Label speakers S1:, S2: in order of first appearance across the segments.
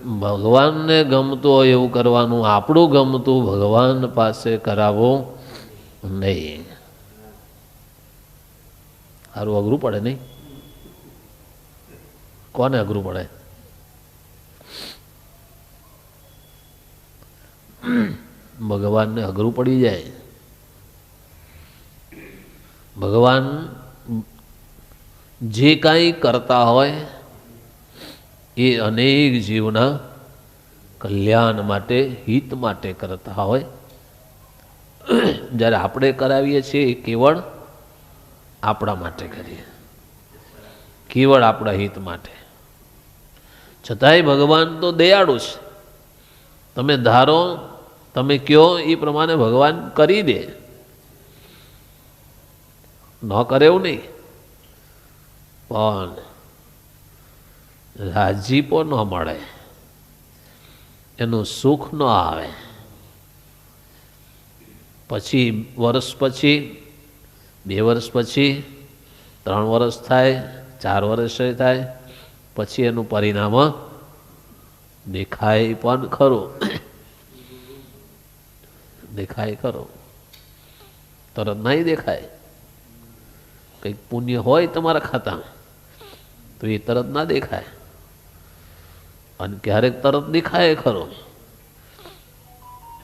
S1: ભગવાનને ગમતું હોય એવું કરવાનું, આપણું ગમતું ભગવાન પાસે કરાવવું નહીં. સારું અઘરું પડે નહીં? કોને અઘરું પડે? ભગવાનને અઘરું પડી જાય. ભગવાન જે કાંઈ કરતા હોય એ અનેક જીવના કલ્યાણ માટે, હિત માટે કરતા હોય. જ્યારે આપણે કરાવીએ છીએ એ કેવળ આપણા માટે કરીએ, કેવળ આપણા હિત માટે. છતાંય ભગવાન તો દયાળુ છે. તમે ધારો, તમે કહો એ પ્રમાણે ભગવાન કરી દે. ન કરે એવું નહીં, પણ રાજીપો ન મળે, એનું સુખ ન આવે. પછી વર્ષ પછી, 2 વર્ષ પછી, 3 વર્ષ થાય, 4 વર્ષ થાય, પછી એનું પરિણામ દેખાય પણ ખરું. દેખાય ખરું, તરત નહીં દેખાય. કંઈક પુણ્ય હોય તમારા ખાતામાં તો એ તરત ના દેખાય, અને ક્યારેક તરત દેખાય ખરો.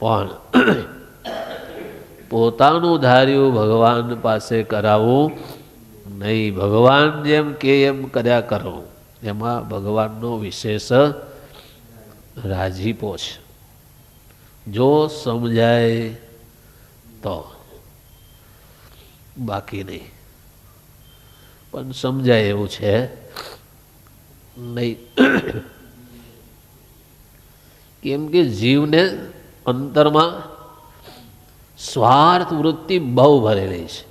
S1: પણ પોતાનું ધાર્યું ભગવાન પાસે કરાવવું નહીં. ભગવાન જેમ કે એમ કર્યા કરો. એમાં ભગવાનનો વિશેષ રાજીપો છે. જો સમજાય તો, બાકી નહીં. પણ સમજાય એવું છે નહીં. કેમ કે જીવને અંતરમાં સ્વાર્થ વૃત્તિ બહુ ભરેલી છે.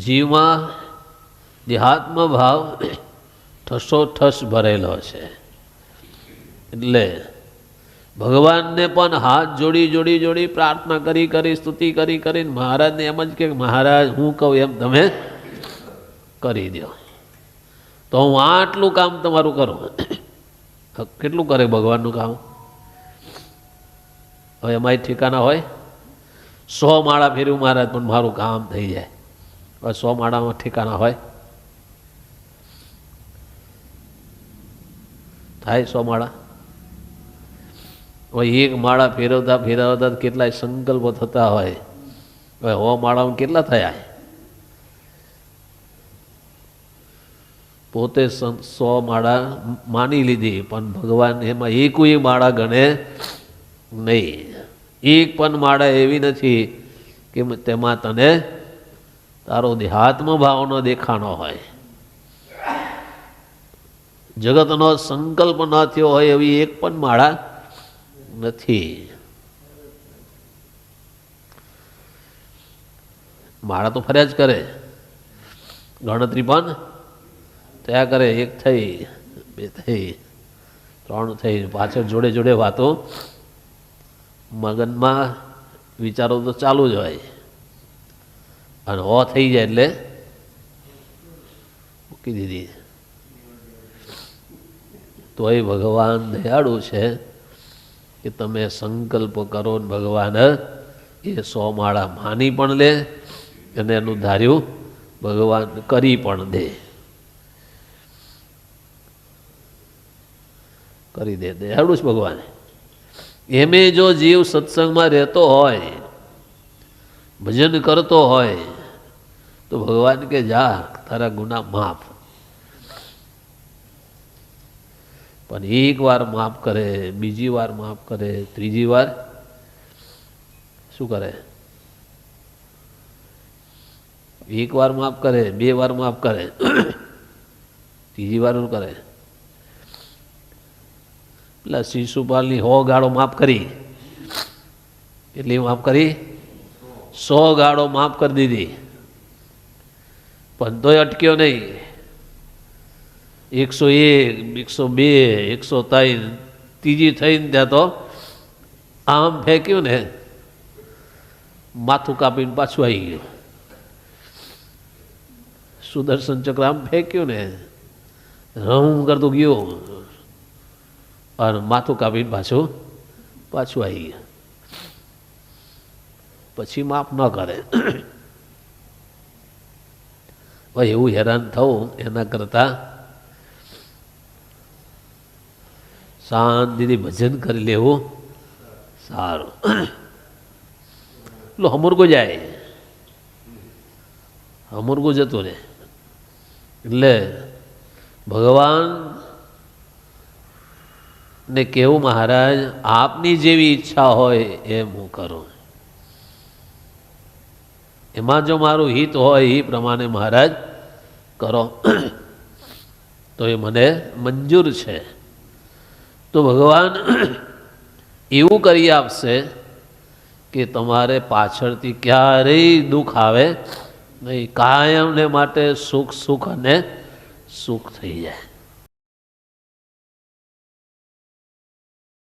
S1: જીવમાં દેહાત્મ ભાવ ઠસોઠસ ભરેલો છે. એટલે ભગવાનને પણ હાથ જોડી જોડી જોડી પ્રાર્થના કરી કરી, સ્તુતિ કરી કરીને મહારાજને એમ જ કે મહારાજ હું કહું એમ તમે કરી દો, તો હું આટલું કામ તમારું કરું. કેટલું કરે ભગવાનનું કામ? હવે એમાંય ઠેકાના હોય. 100 માળા ફેર્યું મહારાજ પણ મારું કામ થઈ જાય. હવે 100 માળામાં ઠેકાના હોય? થાય 100 માળા? હવે 1 માળા ફેરવતા ફેરવતા કેટલાય સંકલ્પો થતા હોય. હવે 100 માળામાં કેટલા થયા? પોતે 100 માળા માની લીધી, પણ ભગવાન એમાં એકેય માળા ગણે નહીં. એક પણ માળા એવી નથી કે તેમાં તને તારો દેહાત્મ ભાવનો દેખાણો હોય, જગતનો સંકલ્પ ન થયો હોય એવી એક પણ માળા નથી. માળા તો ફર્યા જ કરે, ગણતરી પણ થયા કરે. 1 થઈ, 2 થઈ, 3 થઈ, પાછળ જોડે જોડે વાતો મગનમાં વિચારો તો ચાલુ જ હોય. અને થઈ જાય એટલે મૂકી દીધી. તો એ ભગવાન દયાળુ છે કે તમે સંકલ્પ કરો ને ભગવાન એ 100 માળા માની પણ લે અને એનું ધાર્યું ભગવાન કરી પણ દે. કરી દે. દયાળુ છે ભગવાન. એમે જો જીવ સત્સંગમાં રહેતો હોય, ભજન કરતો હોય, તો ભગવાન કે જા તારા ગુના માફ. પણ 1 વાર માફ કરે, બીજી વાર માફ કરે, ત્રીજી વાર શું કરે? 1 વાર માફ કરે, 2 વાર માફ કરે, ત્રીજી વાર શું કરે? પેલા શિશુપાલની 100 ગાળો માફ કરી. કેટલી માફ કરી? 100 ગાળો માફ કરી દીધી. પણ તોય અટક્યો નહીં. 101, 102, 103, ત્રીજી થઈને ત્યાં તો આમ ફેંક્યું ને, માથું કાપીને પાછું આવી ગયું. સુદર્શન ચક્ર આમ ફેંક્યું ને, રમ કરતું ગયું. અને માથું કાપીને પાછું આવી ગયા. પછી માફ ન કરે. ભાઈ એવું હેરાન થવું એના કરતાં શાંતિથી ભજન કરી લેવું સારું. પેલું હમુરગું જાય, હમુરગું જતું ને એટલે ભગવાન ને કેવું, મહારાજ આપની જેવી ઈચ્છા હોય એમ હું કરું, એમાં જો મારું હિત હોય એ પ્રમાણે મહારાજ કરો તો એ મને મંજૂર છે. તો ભગવાન એવું કરી આપશે કે તમારે પાછળથી ક્યારેય દુઃખ આવે નહીં, કાયમને માટે સુખ સુખ અને સુખ થઈ જાય.